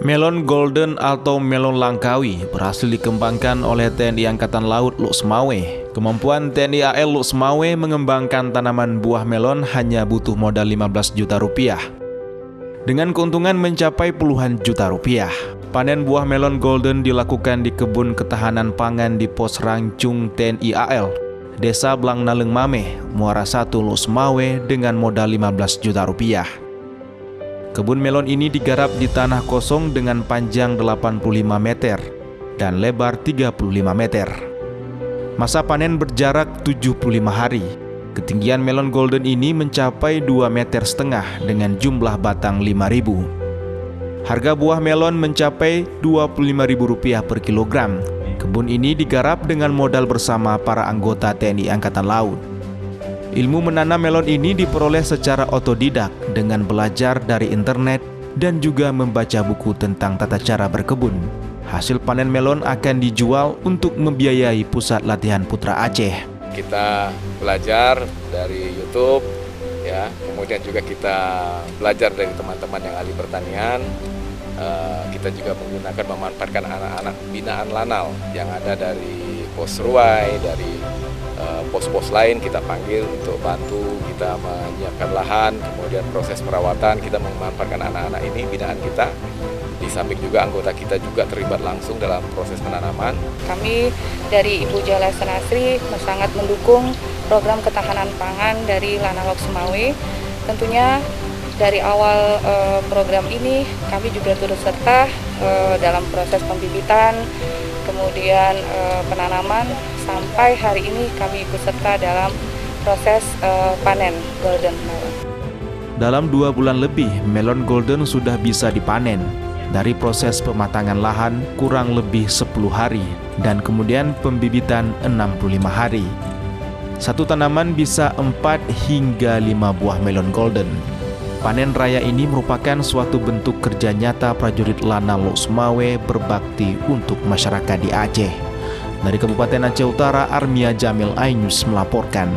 Melon golden atau melon langkawi berhasil dikembangkan oleh TNI Angkatan Laut Lok Sumawe. Kemampuan TNI AL Lok Sumawe mengembangkan tanaman buah melon hanya butuh modal 15 juta rupiah. Dengan keuntungan mencapai puluhan juta rupiah. Panen buah melon golden dilakukan di kebun ketahanan pangan di Pos Rangcung TNI AL, Desa Blangnaleng Mameh, Muara 1 Lok Sumawe dengan modal 15 juta rupiah. Kebun melon ini digarap di tanah kosong dengan panjang 85 meter dan lebar 35 meter. Masa panen berjarak 75 hari. Ketinggian melon golden ini mencapai 2,5 meter dengan jumlah batang 5.000. Harga buah melon mencapai Rp25.000 per kilogram. Kebun ini digarap dengan modal bersama para anggota TNI Angkatan Laut. Ilmu menanam melon ini diperoleh secara otodidak dengan belajar dari internet dan juga membaca buku tentang tata cara berkebun. Hasil panen melon akan dijual untuk membiayai pusat latihan Putra Aceh. Kita belajar dari YouTube, ya, kemudian juga kita belajar dari teman-teman yang ahli pertanian. Kita juga memanfaatkan anak-anak binaan Lanal yang ada dari Pos Ruai, dari pos-pos lain kita panggil untuk bantu kita menyiapkan lahan, kemudian proses perawatan. Kita memanfaatkan anak-anak ini binaan kita. Di samping juga anggota kita juga terlibat langsung dalam proses penanaman. Kami dari Ibu Jala Senasri sangat mendukung program ketahanan pangan dari Lanal Lok Sumawe. Tentunya dari awal program ini kami juga turut serta dalam proses pembibitan, kemudian penanaman, sampai hari ini kami ikut serta dalam proses panen golden melon. Dalam 2 bulan lebih, melon golden sudah bisa dipanen. Dari proses pematangan lahan kurang lebih 10 hari dan kemudian pembibitan 65 hari. Satu tanaman bisa 4 hingga 5 buah melon golden. Panen raya ini merupakan suatu bentuk kerja nyata prajurit Lanal Lok Sumawe berbakti untuk masyarakat di Aceh. Dari Kabupaten Aceh Utara, Armia Jamil iNews melaporkan.